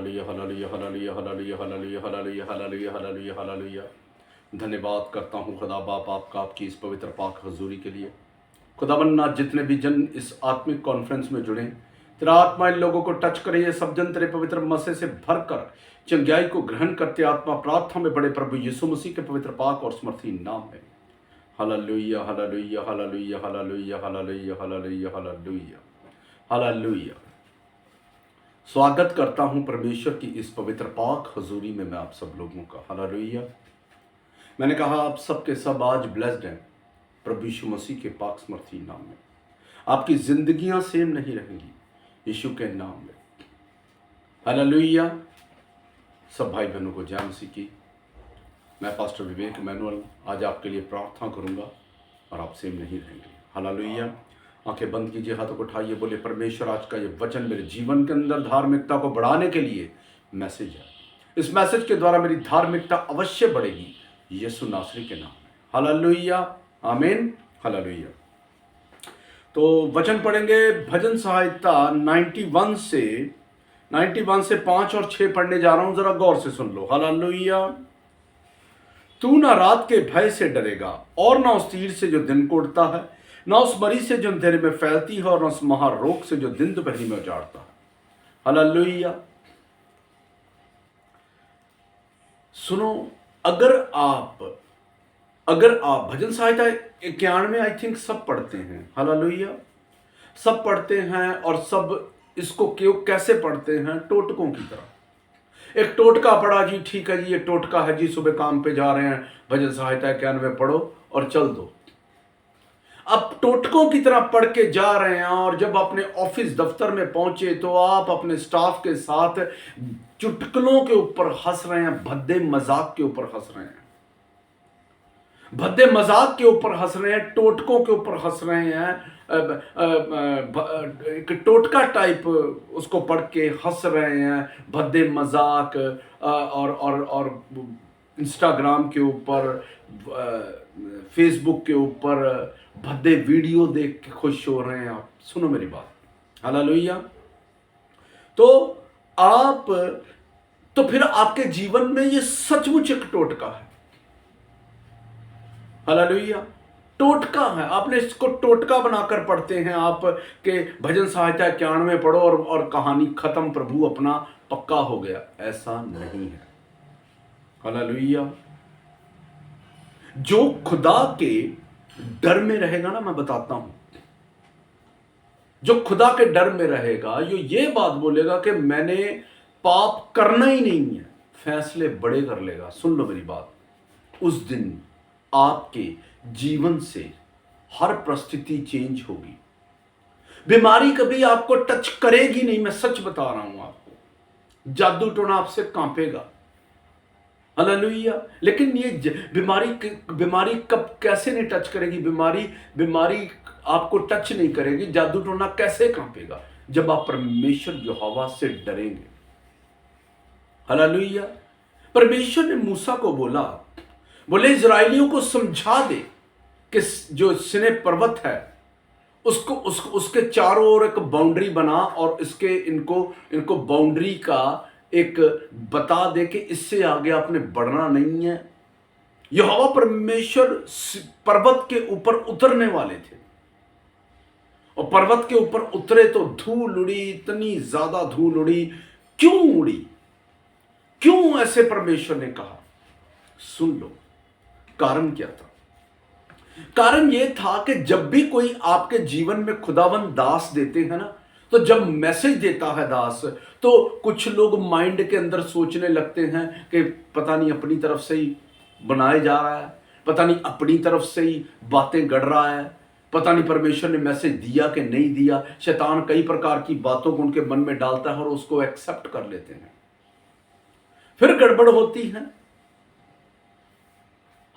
Hallelujah hallelujah hallelujah hallelujah hallelujah hallelujah hallelujah hallelujah hallelujah. धन्यवाद करता हूँ खुदा बाप आपका, आपकी इस पवित्र पाक हजूरी के लिए। खुदावन्ना जितने भी जन इस आत्मिक कॉन्फ्रेंस में जुड़े, तेरा आत्मा इन लोगों को टच करे। ये सब जन तेरे पवित्र मसे से भरकर चंगाई को ग्रहण करते आत्मा प्रार्थना में बड़े प्रभु यीशु मसीह के पवित्र पाक और समर्थी नाम में। Hallelujah hallelujah hallelujah hallelujah hallelujah hallelujah hallelujah hallelujah. स्वागत करता हूं परमेश्वर की इस पवित्र पाक हजूरी में मैं आप सब लोगों का। हालेलुया। मैंने कहा आप सब के सब आज ब्लेस्ड हैं प्रभु यीशु मसीह के पाक समर्थी नाम में। आपकी जिंदगियां सेम नहीं रहेंगी यीशु के नाम में। हालेलुया। सब भाई बहनों को जय मसीह की। मैं पास्टर विवेक मैनुअल आज आपके लिए प्रार्थना करूंगा और आप सेम नहीं रहेंगे। हालेलुया। आंखें बंद कीजिए, हाथों को उठाइए, बोले परमेश्वर आज का ये वचन मेरे जीवन के अंदर धार्मिकता को बढ़ाने के लिए मैसेज है। इस मैसेज के द्वारा मेरी धार्मिकता अवश्य बढ़ेगी यीशु नासरी के नाम में। हालेलुया आमीन। हालेलुया। तो वचन पढ़ेंगे भजन संहिता 91 से 5 और 6 पढ़ने जा रहा हूं, जरा गौर से सुन लो। हालेलुया। तू ना रात के भय से डरेगा और ना उस तीर से जो दिन को उड़ता है, ना उस मरी से जो अंधेरे में फैलती है, और ना उस महारोग से जो दिन दोपहरी में उजाड़ता है। हालेलुया। सुनो, अगर आप भजन संहिता 91 आई थिंक सब पढ़ते हैं। हालेलुया। सब पढ़ते हैं और सब इसको क्यों कैसे पढ़ते हैं? टोटकों की तरह। एक टोटका पढ़ा जी, ठीक है जी ये टोटका है जी, सुबह काम पे जा रहे हैं भजन संहिता 91 पढ़ो और चल दो। अब टोटकों की तरह पढ़ के जा रहे हैं और जब अपने ऑफिस दफ्तर में पहुंचे तो आप अपने स्टाफ के साथ चुटकुलों के ऊपर हंस रहे हैं, भद्दे मजाक के ऊपर हंस रहे हैं, भद्दे मजाक के ऊपर हंस रहे हैं, टोटकों के ऊपर हंस रहे हैं, एक टोटका टाइप उसको पढ़ के हंस रहे हैं, भद्दे मजाक और इंस्टाग्राम के ऊपर, फेसबुक के ऊपर भद्दे वीडियो देख के खुश हो रहे हैं आप। सुनो मेरी बात। हालेलुया। तो फिर आपके जीवन में ये सचमुच एक टोटका है। हालेलुया। टोटका है, आपने इसको टोटका बनाकर पढ़ते हैं आप के भजन संहिता 91 पढ़ो और कहानी खत्म, प्रभु अपना पक्का हो गया। ऐसा नहीं है। हालेलुया। जो खुदा के डर में रहेगा ना, मैं बताता हूं, जो खुदा के डर में रहेगा, जो ये बात बोलेगा कि मैंने पाप करना ही नहीं है, फैसले बड़े कर लेगा। सुन लो मेरी बात। उस दिन आपके जीवन से हर परिस्थिति चेंज होगी। बीमारी कभी आपको टच करेगी नहीं, मैं सच बता रहा हूं आपको। जादू टोना आपसे कांपेगा। हालेलुया। लेकिन ये बीमारी कब कैसे नहीं टच करेगी? बीमारी आपको टच नहीं करेगी, जादू टोना कैसे कांपेगा? जब आप परमेश्वर यहोवा से डरेंगे। हालेलुया। परमेश्वर ने मूसा को बोले इजराइलियों को समझा दे कि जो सिने पर्वत है उसके चारों ओर एक बाउंड्री बना और इनको बाउंड्री का एक बता दे कि इससे आगे आपने बढ़ना नहीं है। यहोवा परमेश्वर पर्वत के ऊपर उतरने वाले थे और पर्वत के ऊपर उतरे तो धूल उड़ी, इतनी ज्यादा धूल उड़ी। क्यों उड़ी? क्यों ऐसे परमेश्वर ने कहा? सुन लो, कारण क्या था? कारण यह था कि जब भी कोई आपके जीवन में खुदावंद दास देते हैं ना, तो जब मैसेज देता है दास, तो कुछ लोग माइंड के अंदर सोचने लगते हैं कि पता नहीं अपनी तरफ से ही बनाए जा रहा है, पता नहीं अपनी तरफ से ही बातें गढ़ रहा है, पता नहीं परमेश्वर ने मैसेज दिया कि नहीं दिया। शैतान कई प्रकार की बातों को उनके मन में डालता है और उसको एक्सेप्ट कर लेते हैं, फिर गड़बड़ होती है।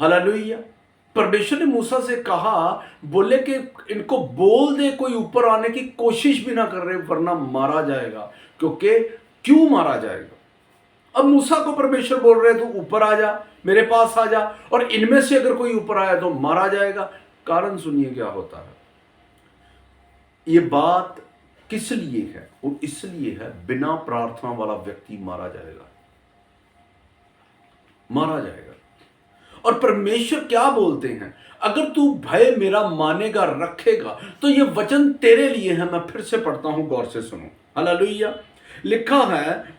हालेलुया। परमेश्वर ने मूसा से कहा, बोले कि इनको बोल दे कोई ऊपर आने की कोशिश भी ना कर रहे वरना मारा जाएगा। क्यों मारा जाएगा? अब मूसा को परमेश्वर बोल रहे तू ऊपर आ जा, मेरे पास आ जा, और इनमें से अगर कोई ऊपर आया तो मारा जाएगा। कारण सुनिए क्या होता है। ये बात किस लिए है? वो इसलिए है, बिना प्रार्थना वाला व्यक्ति मारा जाएगा, मारा जाएगा। और परमेश्वर क्या बोलते हैं? अगर तू भय मेरा मानेगा, रखेगा, तो ये वचन तेरे लिए है। मैं फिर से पढ़ता हूं, गौर से सुनो। हालेलुया। लिखा है,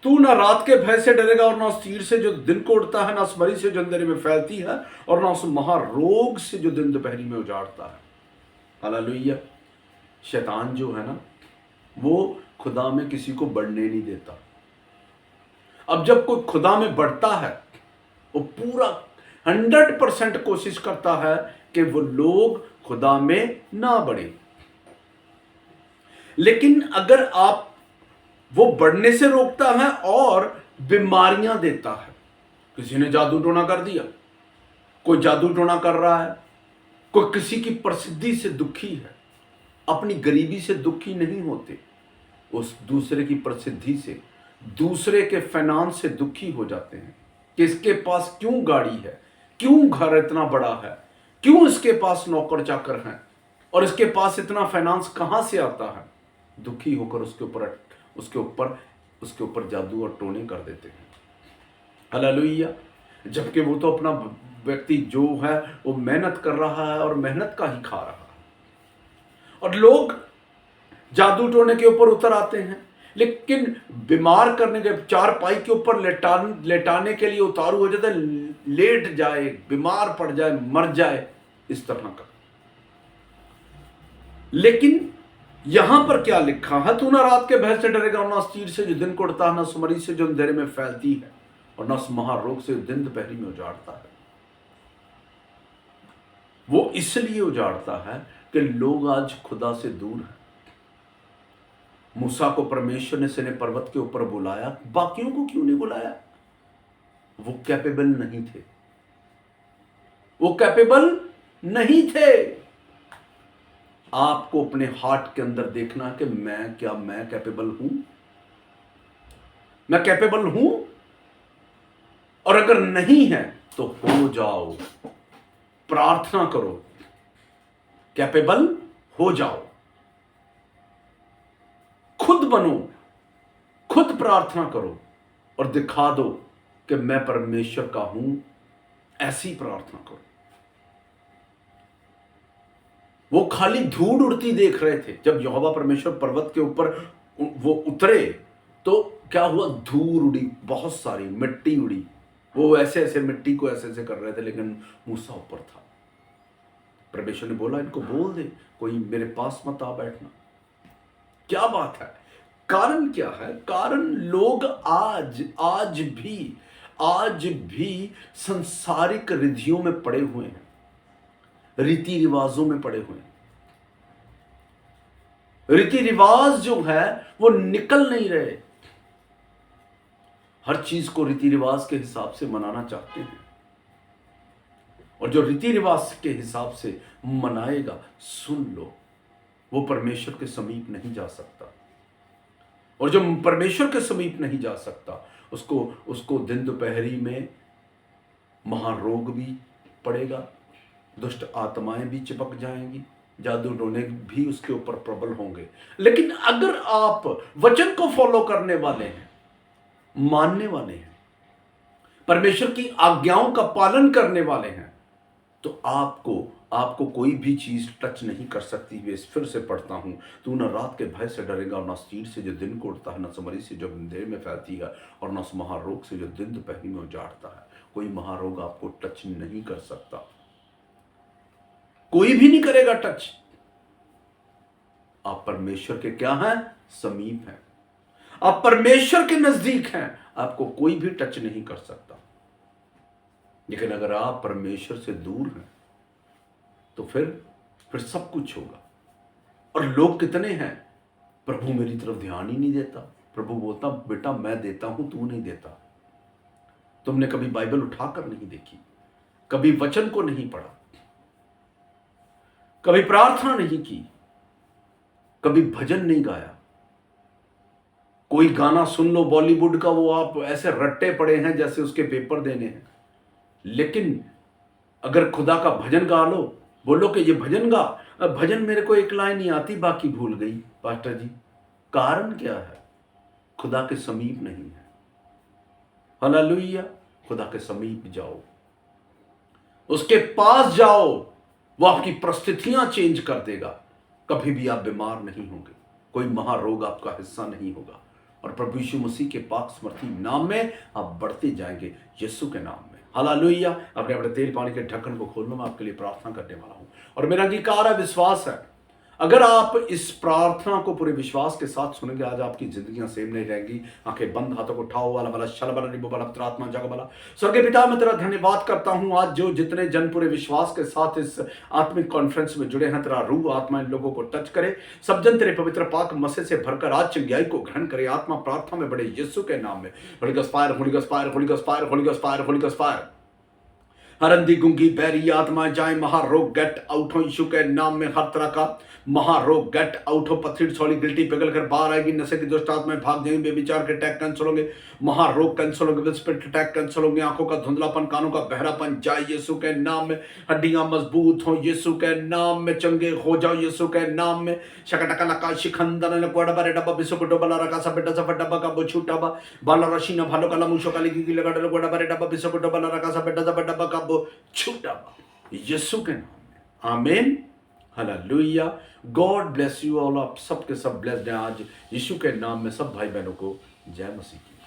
तू ना रात के भय से डरेगा और ना उस तीर से जो दिन को उड़ता है, ना उस मरी से जो अंधेरे में फैलती है, और ना उस महारोग से जो दिन दोपहरी में उजाड़ता है। हालेलुया। शैतान जो है ना, वो खुदा में किसी को बढ़ने नहीं देता। अब जब कोई खुदा में बढ़ता है, वो पूरा 100% कोशिश करता है कि वो लोग खुदा में ना बढ़े। लेकिन अगर आप वो बढ़ने से रोकता है और बीमारियां देता है। किसी ने जादू टोना कर दिया, कोई जादू टोना कर रहा है, कोई किसी की प्रसिद्धि से दुखी है। अपनी गरीबी से दुखी नहीं होते, उस दूसरे की प्रसिद्धि से, दूसरे के फाइनेंस से दुखी हो जाते हैं कि इसके पास क्यों गाड़ी है, क्यों घर इतना बड़ा है, क्यों इसके पास नौकर चाकर हैं, और इसके पास इतना फाइनेंस कहां से आता है। दुखी होकर उसके ऊपर जादू और टोने कर देते हैं। हालेलुया। जबकि वो तो अपना व्यक्ति जो है वो मेहनत कर रहा है और मेहनत का ही खा रहा है। और लोग जादू टोने के ऊपर उतर आते हैं, लेकिन बीमार करने के, चारपाई के ऊपर लेटाने के लिए उतारू हो जाता है, लेट जाए, बीमार पड़ जाए, मर जाए, इस तरह का। लेकिन यहां पर क्या लिखा है? तू ना रात के भय से डरेगा और ना उस तीर से जो दिन को उड़ता है, ना उस मरी से जो अंधेरे में फैलती है, और ना उस महारोग से दिन दोपहरी में उजाड़ता है। वो इसलिए उजाड़ता है कि लोग आज खुदा से दूर हैं। मूसा को परमेश्वर ने सिने पर्वत के ऊपर बुलाया, बाकियों को क्यों नहीं बुलाया? वो कैपेबल नहीं थे, वो कैपेबल नहीं थे। आपको अपने हार्ट के अंदर देखना कि मैं कैपेबल हूं? मैं कैपेबल हूं? और अगर नहीं है तो हो जाओ, प्रार्थना करो, कैपेबल हो जाओ, खुद बनो, खुद प्रार्थना करो और दिखा दो कि मैं परमेश्वर का हूं। ऐसी प्रार्थना करो। वो खाली धूड़ उड़ती देख रहे थे। जब यहोवा परमेश्वर पर्वत के ऊपर वो उतरे तो क्या हुआ? धूड़ उड़ी, बहुत सारी मिट्टी उड़ी। वो ऐसे ऐसे मिट्टी को ऐसे ऐसे कर रहे थे, लेकिन मूसा ऊपर था। परमेश्वर ने बोला, इनको बोल दे कोई मेरे पास मत आ बैठना। क्या बात है? कारण क्या है? कारण लोग आज भी संसारिक रिधियों में पड़े हुए हैं, रीति रिवाजों में पड़े हुए हैं। रीति रिवाज जो है वो निकल नहीं रहे। हर चीज को रीति रिवाज के हिसाब से मनाना चाहते हैं, और जो रीति रिवाज के हिसाब से मनाएगा, सुन लो, वो परमेश्वर के समीप नहीं जा सकता। और जो परमेश्वर के समीप नहीं जा सकता, उसको दिन दोपहरी में महारोग भी पड़ेगा, दुष्ट आत्माएं भी चिपक जाएंगी, जादू टोने भी उसके ऊपर प्रबल होंगे। लेकिन अगर आप वचन को फॉलो करने वाले हैं, मानने वाले हैं, परमेश्वर की आज्ञाओं का पालन करने वाले हैं, तो आपको कोई भी चीज टच नहीं कर सकती। वे फिर से पढ़ता हूं, तू न रात के भय से डरेगा और न उस तीर से जो दिन को उड़ता है, न समरी से जो अंधेरे में फैलती है, और न उस महारोग से जो दिन दोपहरी में उजाड़ता है। कोई महारोग आपको टच नहीं कर सकता, कोई भी नहीं करेगा टच। आप परमेश्वर के क्या हैं? समीप हैं। आप परमेश्वर के नजदीक हैं, आपको कोई भी टच नहीं कर सकता। लेकिन अगर आप परमेश्वर से दूर हैं तो फिर सब कुछ होगा। और लोग कितने हैं? प्रभु मेरी तरफ ध्यान ही नहीं देता। प्रभु बोलता, बेटा मैं देता हूं, तू नहीं देता। तुमने कभी बाइबल उठाकर नहीं देखी, कभी वचन को नहीं पढ़ा, कभी प्रार्थना नहीं की, कभी भजन नहीं गाया। कोई गाना सुन लो बॉलीवुड का, वो आप ऐसे रट्टे पड़े हैं जैसे उसके पेपर देने हैं। लेकिन अगर खुदा का भजन गा लो, बोलो कि ये भजन गा, भजन मेरे को एक लाइन नहीं आती, बाकी भूल गई। पास्टर जी, कारण क्या है? खुदा के समीप नहीं है। हालेलुया। खुदा के समीप जाओ, उसके पास जाओ, वो आपकी परिस्थितियां चेंज कर देगा। कभी भी आप बीमार नहीं होंगे, कोई महारोग आपका हिस्सा नहीं होगा, और प्रभु यीशु मसीह के पाक समर्थी नाम में आप बढ़ते जाएंगे, यीशु के नाम में। हालेलुया। अपने अपने तेल पानी के ढक्कन को खोलना, मैं आपके लिए प्रार्थना करने वाला हूं, और मेरा अंगीकार है, विश्वास है, अगर आप इस प्रार्थना को पूरे विश्वास के साथ सुनेंगे, आज आपकी जिंदगियां सेम नहीं रहेंगी। आंखें बंद, हाथों को उठाओ, वाला वाला शल वाला निबो वाला आत्मा जग वाला। स्वर्गीय पिता, मैं तेरा धन्यवाद करता हूं, आज जो जितने जन पूरे विश्वास के साथ इस आत्मिक कॉन्फ्रेंस में जुड़े हैं, तेरा रूह आत्मा इन लोगों को टच करे। सब जन तेरे पवित्र पाक मसे से भरकर आज चंगाई को ग्रहण करे। आत्मा प्रार्थना में बड़े यीशु के नाम में। Holy ghost fire, holy ghost fire, holy ghost fire, holy ghost fire, holy ghost fire. हर अंधी गुंगी बैरी आत्मा जाए, महारोग गेट आउट हो यीशु के नाम में। हर तरह का महारोग गेट आउट हो। पत्थर छोड़ी गिल्टी पिघल कर बाहर आएगी। नशे की दुष्ट आत्माएं भाग जाएंगी। बेविचार के अटैक कैंसिल होंगे। महारोग कैंसिल होंगे। स्पिरिट अटैक कैंसिल होंगे। आंखों का धुंधलापन, कानों का बहरापन जाए यीशु के नाम में। हड्डियां मजबूत हो यीशु के नाम में। चंगे हो जाओ यीशु के नाम में। शकटका लका शिखंदन ने कोड़ा बारे डब्बा बिसो को डबला रखा सब बेटा सब डब्बा का बोछूटा बा बाला रशीना भालो कला मुशो काली की लगा डल कोड़ा बारे डब्बा बिसो को डबला रखा सब बेटा सब डब्बा का बोछूटा बा यीशु के नाम में। आमीन। Hallelujah. God bless you all. आप सब के सब ब्लेस्ड हैं आज यीशु के नाम में। सब भाई बहनों को जय मसीह की।